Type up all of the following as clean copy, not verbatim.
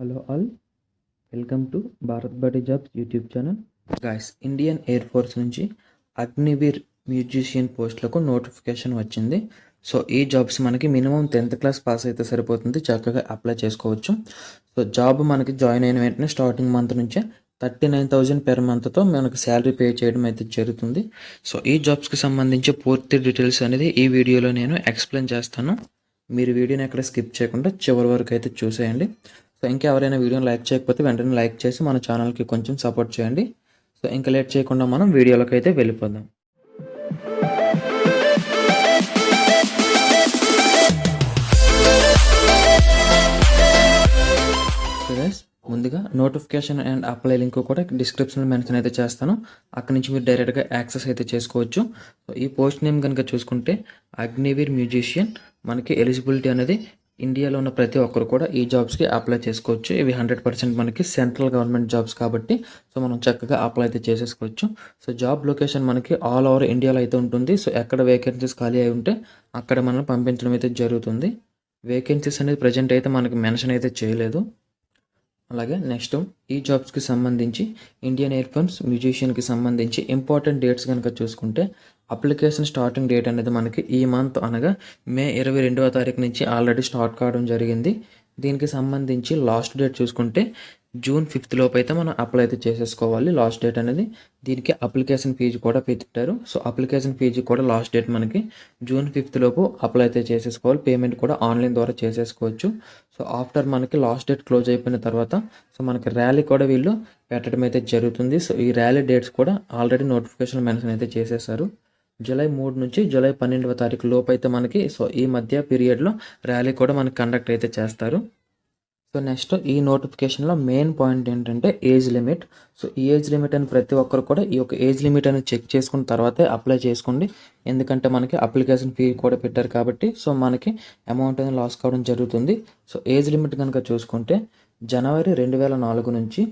Hello all, welcome to Bharat Badi jobs YouTube channel. Guys, Indian Air Force నుంచి Agniveer musician పోస్టులకు notification వచ్చింది. So ఈ jobs మనకి మినిమం 10th క్లాస్ పాస్ అయితే సరిపోతుంది, చక్కగా అప్లై చేసుకోవచ్చు. సో జాబ్ మనకి జాయిన్ అయిన వెంటనే స్టార్టింగ్ మంత్ నుంచే 39,000 పెర్ మంత్తో మనకి శాలరీ పే చేయడం అయితే జరుగుతుంది. సో ఈ జాబ్స్కి సంబంధించి పూర్తి డీటెయిల్స్ అనేది ఈ వీడియోలో నేను ఎక్స్ప్లెయిన్ చేస్తాను. మీరు వీడియోని ఎక్కడ స్కిప్ చేయకుండా చివరి వరకు అయితే చూసేయండి. సో ఇంకా ఎవరైనా వీడియోని లైక్ చేయకపోతే వెంటనే లైక్ చేసి మన ఛానల్కి కొంచెం సపోర్ట్ చేయండి. సో ఇంకా లేట్ చేయకుండా మనం వీడియోలోకి అయితే వెళ్ళిపోదాం. సో గైస్, ముందుగా నోటిఫికేషన్ అండ్ అప్లై లింక్ కూడా డిస్క్రిప్షన్లో మెన్షన్ అయితే చేస్తాను. అక్కడ నుంచి మీరు డైరెక్ట్గా యాక్సెస్ అయితే చేసుకోవచ్చు. సో ఈ పోస్ట్ నేమ్ కనుక చూసుకుంటే అగ్నివీర్ మ్యూజిషియన్, మనకి ఎలిజిబిలిటీ అనేది ఇండియాలో ఉన్న ప్రతి ఒక్కరు కూడా ఈ జాబ్స్కి అప్లై చేసుకోవచ్చు. ఇవి 100% మనకి సెంట్రల్ గవర్నమెంట్ జాబ్స్ కాబట్టి సో మనం చక్కగా అప్లై అయితే చేసేసుకోవచ్చు. సో జాబ్ లొకేషన్ మనకి ఆల్ ఓవర్ ఇండియాలో అయితే ఉంటుంది. సో ఎక్కడ వేకెన్సీస్ ఖాళీ అయి ఉంటే అక్కడ మనం పంపించడం అయితే జరుగుతుంది. వేకెన్సీస్ అనేది ప్రజెంట్ అయితే మనకి మెన్షన్ అయితే చేయలేదు. అలాగే నెక్స్ట్ ఈ జాబ్స్కి సంబంధించి ఇండియన్ ఎయిర్ ఫోర్స్ మ్యూజిషియన్కి సంబంధించి ఇంపార్టెంట్ డేట్స్ కనుక చూసుకుంటే అప్లికేషన్ స్టార్టింగ్ డేట్ అనేది మనకి ఈ మంత్ అనగా మే 22వ తారీఖు నుంచి ఆల్రెడీ స్టార్ట్ కావడం జరిగింది. దీనికి సంబంధించి లాస్ట్ డేట్ చూసుకుంటే జూన్ 5th లోపు అయితే మనం అప్లై అయితే చేసేసుకోవాలి. లాస్ట్ డేట్ అనేది దీనికి అప్లికేషన్ ఫీజు కూడా పెట్టారు. సో అప్లికేషన్ ఫీజు కూడా లాస్ట్ డేట్ మనకి జూన్ 5th లోపు అప్లై అయితే చేసేసుకోవాలి. పేమెంట్ కూడా ఆన్లైన్ ద్వారా చేసేసుకోవచ్చు. సో ఆఫ్టర్ మనకి లాస్ట్ డేట్ క్లోజ్ అయిపోయిన తర్వాత సో మనకి ర్యాలీ కూడా వీళ్ళు పెట్టడం అయితే జరుగుతుంది. సో ఈ ర్యాలీ డేట్స్ కూడా ఆల్రెడీ నోటిఫికేషన్ మెన్షన్ అయితే చేసేసారు. జూలై 3 నుంచి జూలై 12వ తారీఖు లోపు అయితే మనకి సో ఈ మధ్య పీరియడ్లో ర్యాలీ కూడా మనకి కండక్ట్ అయితే చేస్తారు. సో నెక్స్ట్ ఈ నోటిఫికేషన్లో మెయిన్ పాయింట్ ఏంటంటే ఏజ్ లిమిట్. సో ఈ ఏజ్ లిమిట్ అని ప్రతి ఒక్కరు కూడా ఈ యొక్క ఏజ్ లిమిట్ అనేది చెక్ చేసుకున్న తర్వాతే అప్లై చేసుకోండి. ఎందుకంటే మనకి అప్లికేషన్ ఫీ కూడా పెట్టారు కాబట్టి సో మనకి అమౌంట్ అనేది లాస్ కావడం జరుగుతుంది. సో ఏజ్ లిమిట్ కనుక చూసుకుంటే జనవరి 2004 నుంచి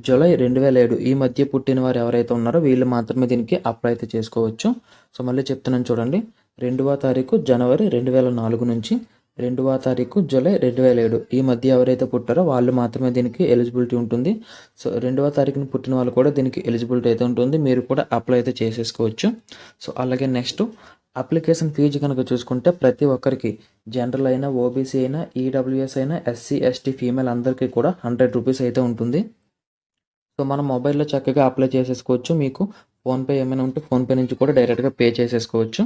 జూలై 2007 ఈ మధ్య పుట్టిన వారు ఎవరైతే ఉన్నారో వీళ్ళు మాత్రమే దీనికి అప్లై అయితే చేసుకోవచ్చు. సో మళ్ళీ చెప్తున్నాను చూడండి, 2వ తారీఖు జనవరి 2004 నుంచి 2వ తారీఖు జూలై 2007 ఈ మధ్య ఎవరైతే పుట్టారో వాళ్ళు మాత్రమే దీనికి ఎలిజిబిలిటీ ఉంటుంది. సో 2వ తారీఖున పుట్టిన వాళ్ళు కూడా దీనికి ఎలిజిబిలిటీ అయితే ఉంటుంది. మీరు కూడా అప్లై అయితే చేసేసుకోవచ్చు. సో అలాగే నెక్స్ట్ అప్లికేషన్ ఫీజు కనుక చూసుకుంటే ప్రతి ఒక్కరికి జనరల్ అయినా, ఓబీసీ అయినా, ఈడబ్ల్యూఎస్ అయినా, ఎస్సీ ఎస్టీ ఫీమేల్ అందరికీ కూడా 100 రూపీస్ అయితే ఉంటుంది. సో మనం మొబైల్లో చక్కగా అప్లై చేసేసుకోవచ్చు. మీకు ఫోన్పే ఏమైనా ఉంటే ఫోన్పే నుంచి కూడా డైరెక్ట్గా పే చేసేసుకోవచ్చు.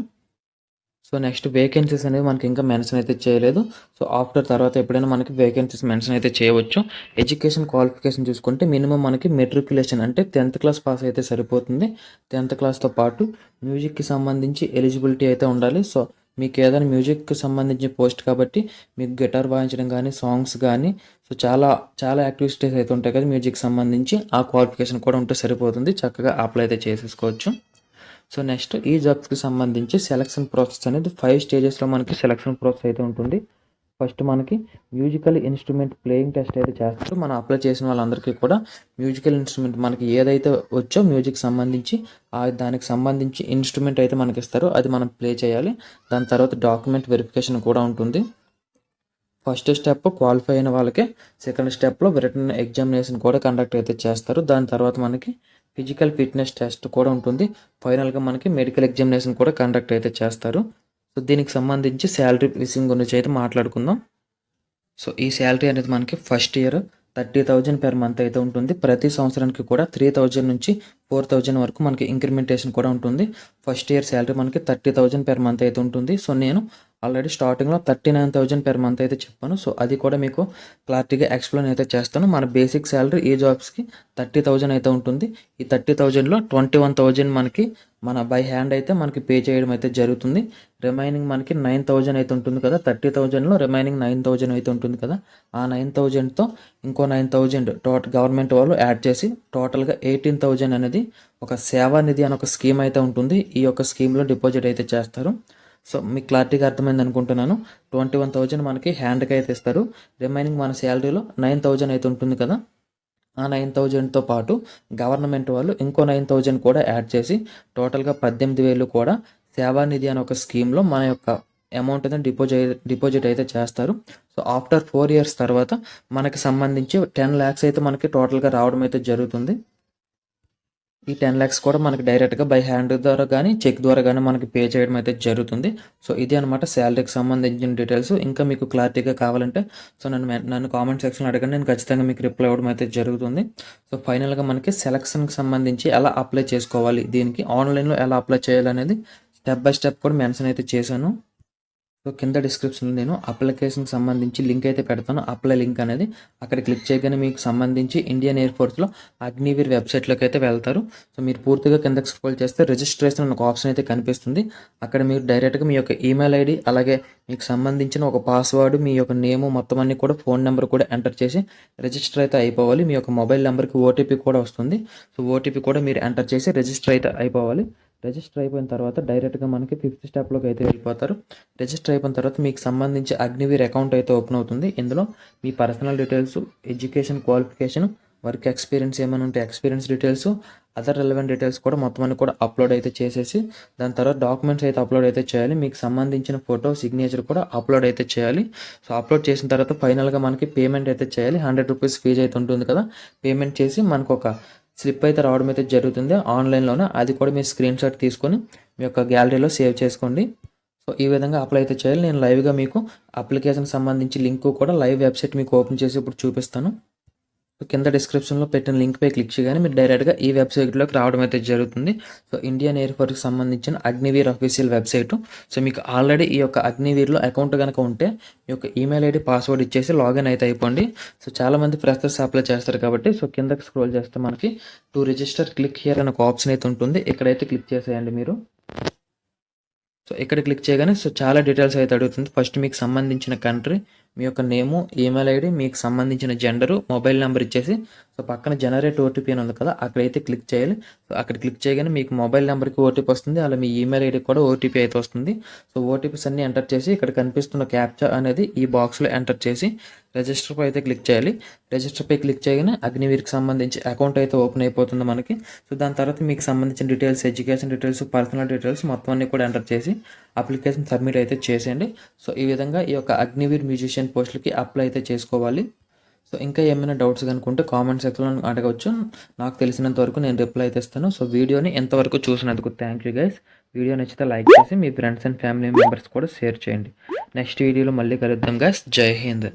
సో నెక్స్ట్ వేకెన్సీస్ అనేది మనకి ఇంకా మెన్షన్ అయితే చేయలేదు. సో ఆఫ్టర్ తర్వాత ఎప్పుడైనా మనకి వేకెన్సీస్ మెన్షన్ అయితే చేయవచ్చు. ఎడ్యుకేషన్ క్వాలిఫికేషన్ చూసుకుంటే మినిమం మనకి మెట్రికులేషన్ అంటే 10th క్లాస్ పాస్ అయితే సరిపోతుంది. 10th క్లాస్తో పాటు మ్యూజిక్కి సంబంధించి ఎలిజిబిలిటీ అయితే ఉండాలి. సో మీకు ఏదైనా మ్యూజిక్కి సంబంధించిన పోస్ట్ కాబట్టి మీకు గిటార్ వాయించడం కానీ, సాంగ్స్ కానీ సో చాలా యాక్టివిటీస్ అయితే ఉంటాయి కదా మ్యూజిక్ సంబంధించి, ఆ క్వాలిఫికేషన్ కూడా ఉంటే సరిపోతుంది. చక్కగా అప్లై అయితే చేసేసుకోవచ్చు. సో నెక్స్ట్ ఈ జాబ్స్కి సంబంధించి సెలక్షన్ ప్రాసెస్ అనేది 5 స్టేజెస్లో మనకి సెలక్షన్ ప్రాసెస్ అయితే ఉంటుంది. ఫస్ట్ మనకి మ్యూజికల్ ఇన్స్ట్రుమెంట్ ప్లేయింగ్ టెస్ట్ అయితే చేస్తారు. మనం అప్లై చేసిన వాళ్ళందరికీ కూడా మ్యూజికల్ ఇన్స్ట్రుమెంట్ మనకి ఏదైతే వచ్చో మ్యూజిక్ సంబంధించి దానికి సంబంధించి ఇన్స్ట్రుమెంట్ అయితే మనకి ఇస్తారు, అది మనం ప్లే చేయాలి. దాని తర్వాత డాక్యుమెంట్ వెరిఫికేషన్ కూడా ఉంటుంది. ఫస్ట్ స్టెప్ క్వాలిఫై అయిన వాళ్ళకి, సెకండ్ స్టెప్లో రిటన్ ఎగ్జామినేషన్ కూడా కండక్ట్ అయితే చేస్తారు. దాని తర్వాత మనకి ఫిజికల్ ఫిట్నెస్ టెస్ట్ కూడా ఉంటుంది. ఫైనల్గా మనకి మెడికల్ ఎగ్జామినేషన్ కూడా కండక్ట్ అయితే చేస్తారు. సో దీనికి సంబంధించి శాలరీ విషయం గురించి అయితే మాట్లాడుకుందాం. సో ఈ శాలరీ అనేది మనకి ఫస్ట్ ఇయర్ 30,000 పెర్ మంత్ అయితే ఉంటుంది. ప్రతి సంవత్సరానికి కూడా 3,000 నుంచి 4,000 వరకు మనకి ఇంక్రిమెంటేషన్ కూడా ఉంటుంది. ఫస్ట్ ఇయర్ శాలరీ మనకి 30,000 పెర్ మంత్ అయితే ఉంటుంది. సో నేను ఆల్రెడీ స్టార్టింగ్లో 39,000 పెర్ మంత్ అయితే చెప్పాను. సో అది కూడా మీకు క్లారిటీగా ఎక్స్ప్లెయిన్ అయితే చేస్తాను. మన బేసిక్ శాలరీ ఈ జాబ్స్కి 30,000 అయితే ఉంటుంది. ఈ 30,000లో 21,000 మనకి మన బై హ్యాండ్ అయితే మనకి పే చేయడం అయితే జరుగుతుంది. రిమైనింగ్ మనకి 9,000 అయితే ఉంటుంది కదా, 30,000లో రిమైనింగ్ 9,000 అయితే ఉంటుంది కదా, ఆ 9,000తో ఇంకో 9,000 గవర్నమెంట్ వాళ్ళు యాడ్ చేసి టోటల్గా 18,000 అనేది ఒక సేవా నిధి అని ఒక స్కీమ్ అయితే ఉంటుంది. ఈ యొక్క స్కీమ్లో డిపాజిట్ అయితే చేస్తారు. సో మీకు క్లారిటీగా అర్థమైంది అనుకుంటున్నాను. 21,000 మనకి హ్యాండ్కి అయితే ఇస్తారు. రిమైనింగ్ మన శాలరీలో 9,000 అయితే ఉంటుంది కదా, ఆ 9,000తో పాటు గవర్నమెంట్ వాళ్ళు ఇంకో 9,000 కూడా యాడ్ చేసి టోటల్గా 18,000 కూడా సేవానిధి అనే ఒక స్కీమ్లో మన యొక్క అమౌంట్ అయితే డిపాజిట్ అయితే చేస్తారు. సో ఆఫ్టర్ 4 ఇయర్స్ తర్వాత మనకి సంబంధించి 10 lakhs అయితే మనకి టోటల్గా రావడం అయితే జరుగుతుంది. ఈ 10 lakhs కూడా మనకి డైరెక్ట్గా బై హ్యాండ్ ద్వారా కానీ చెక్ ద్వారా కానీ మనకి పే చేయడం అయితే జరుగుతుంది. సో ఇది అనమాట శాలరీకి సంబంధించిన డీటెయిల్స్. ఇంకా మీకు క్లారిటీగా కావాలంటే సో నన్ను కామెంట్ సెక్షన్లో అడగండి, నేను ఖచ్చితంగా మీకు రిప్లై అవ్వడం అయితే జరుగుతుంది. సో ఫైనల్గా మనకి సెలక్షన్కి సంబంధించి ఎలా అప్లై చేసుకోవాలి, దీనికి ఆన్లైన్లో ఎలా అప్లై చేయాలనేది స్టెప్ బై స్టెప్ కూడా మెన్షన్ అయితే చేశాను. సో కింద డిస్క్రిప్షన్లో నేను అప్లికేషన్కి సంబంధించి లింక్ అయితే పెడతాను, అప్లై లింక్ అనేది. అక్కడ క్లిక్ చేయగానే మీకు సంబంధించి ఇండియన్ ఎయిర్ ఫోర్స్లో అగ్నివీర్ వెబ్సైట్లోకి అయితే వెళ్తారు. సో మీరు పూర్తిగా కిందకి స్క్రోల్ చేస్తే రిజిస్ట్రేషన్ అనే ఒక ఆప్షన్ అయితే కనిపిస్తుంది. అక్కడ మీరు డైరెక్ట్గా మీ యొక్క ఈమెయిల్ ఐడి, అలాగే మీకు సంబంధించిన ఒక పాస్వర్డ్, మీ యొక్క నేము మొత్తం అన్ని కూడా ఫోన్ నెంబర్ కూడా ఎంటర్ చేసి రిజిస్టర్ అయితే అయిపోవాలి. మీ యొక్క మొబైల్ నెంబర్కి ఓటీపీ కూడా వస్తుంది. సో ఓటీపీ కూడా మీరు ఎంటర్ చేసి రిజిస్టర్ అయితే అయిపోవాలి. రిజిస్టర్ అయిపోయిన తర్వాత డైరెక్ట్గా మనకి 5th స్టెప్లోకి అయితే వెళ్ళిపోతారు. రిజిస్టర్ అయిపోయిన తర్వాత మీకు సంబంధించి అగ్నివీర్ అకౌంట్ అయితే ఓపెన్ అవుతుంది. ఇందులో మీ personal details, education qualification, work experience ఏమైనా ఉంటే experience details, other relevant details కూడా మొత్తం అన్ని కూడా అప్లోడ్ అయితే చేసేసి దాని తర్వాత డాక్యుమెంట్స్ అయితే అప్లోడ్ అయితే చేయాలి. మీకు సంబంధించిన ఫోటో, సిగ్నేచర్ కూడా అప్లోడ్ అయితే చేయాలి. సో అప్లోడ్ చేసిన తర్వాత ఫైనల్గా మనకి పేమెంట్ అయితే చేయాలి. 100 రూపీస్ ఫీజు అయితే ఉంటుంది కదా, పేమెంట్ చేసి మనకు ఒక స్లిప్ అయితే రావడం అయితే జరుగుతుంది ఆన్లైన్లోనే. అది కూడా మీరు స్క్రీన్ షాట్ తీసుకొని మీ యొక్క గ్యాలరీలో సేవ్ చేసుకోండి. సో ఈ విధంగా అప్లై అయితే చేయాలి. నేను లైవ్గా మీకు అప్లికేషన్ సంబంధించి లింక్ కూడా లైవ్ వెబ్సైట్ మీకు ఓపెన్ చేసి ఇప్పుడు చూపిస్తాను. కింద డిస్క్రిప్షన్లో పెట్టిన లింక్పై క్లిక్ చేయగానే మీరు డైరెక్ట్గా ఈ వెబ్సైట్లోకి రావడం అయితే జరుగుతుంది. సో ఇండియన్ ఎయిర్ ఫోర్స్కి సంబంధించిన అగ్నివీర్ అఫీషియల్ వెబ్సైట్. సో మీకు ఆల్రెడీ ఈ యొక్క అగ్నివీర్లో అకౌంట్ కనుక ఉంటే మీ యొక్క ఈమెయిల్ ఐడి, పాస్వర్డ్ ఇచ్చేసి లాగిన్ అయితే అయిపోండి. సో చాలామంది ఫ్రెషర్స్ అప్లై చేస్తారు కాబట్టి సో కిందకి స్క్రోల్ చేస్తే మనకి టు రిజిస్టర్ క్లిక్ హియర్ అనే ఒక ఆప్షన్ అయితే ఉంటుంది. ఇక్కడైతే క్లిక్ చేసేయండి మీరు. సో ఇక్కడ క్లిక్ చేయగానే సో చాలా డీటెయిల్స్ అయితే అడుగుతుంది. ఫస్ట్ మీకు సంబంధించిన కంట్రీ, మీ యొక్క నేము, ఈమెయిల్ ఐడి, మీకు సంబంధించిన జెండరు, మొబైల్ నెంబర్ ఇచ్చేసి సో పక్కన జనరేట్ ఓటీపీ అని ఉంది కదా, అక్కడైతే క్లిక్ చేయాలి. సో అక్కడ క్లిక్ చేయగానే మీకు మొబైల్ నెంబర్కి ఓటీపీ వస్తుంది, అలా మీ ఈమెయిల్ ఐడికి కూడా ఓటీపీ అయితే వస్తుంది. సో ఓటీపీస్ అన్ని ఎంటర్ చేసి ఇక్కడ కనిపిస్తున్న క్యాప్చా అనేది ఈ బాక్స్లో ఎంటర్ చేసి రిజిస్టర్పై అయితే క్లిక్ చేయాలి. రిజిస్టర్పై క్లిక్ చేయగానే అగ్నివీర్కి సంబంధించి అకౌంట్ అయితే ఓపెన్ అయిపోతుంది మనకి. సో దాని తర్వాత మీకు సంబంధించిన details, education details, personal details మొత్తం అన్ని కూడా ఎంటర్ చేసి అప్లికేషన్ సబ్మిట్ అయితే చేసేయండి. సో ఈ విధంగా ఈ యొక్క అగ్నివీర్ మ్యూజిషియన్ పోస్టులకి అప్లై అయితే చేసుకోవాలి. సో ఇంకా ఏమైనా డౌట్స్ కనుకుంటే కామెంట్ సెక్షన్లో అడగవచ్చు. నాకు తెలిసినంత వరకు నేను రిప్లై అయితే ఇస్తాను. సో వీడియోని ఎంతవరకు చూసినందుకు థ్యాంక్ యూ గైస్. వీడియో నచ్చితే లైక్ చేసి మీ ఫ్రెండ్స్ అండ్ ఫ్యామిలీ మెంబర్స్ కూడా షేర్ చేయండి. నెక్స్ట్ వీడియోలో మళ్ళీ కలుద్దాం గైస్. జై హింద్.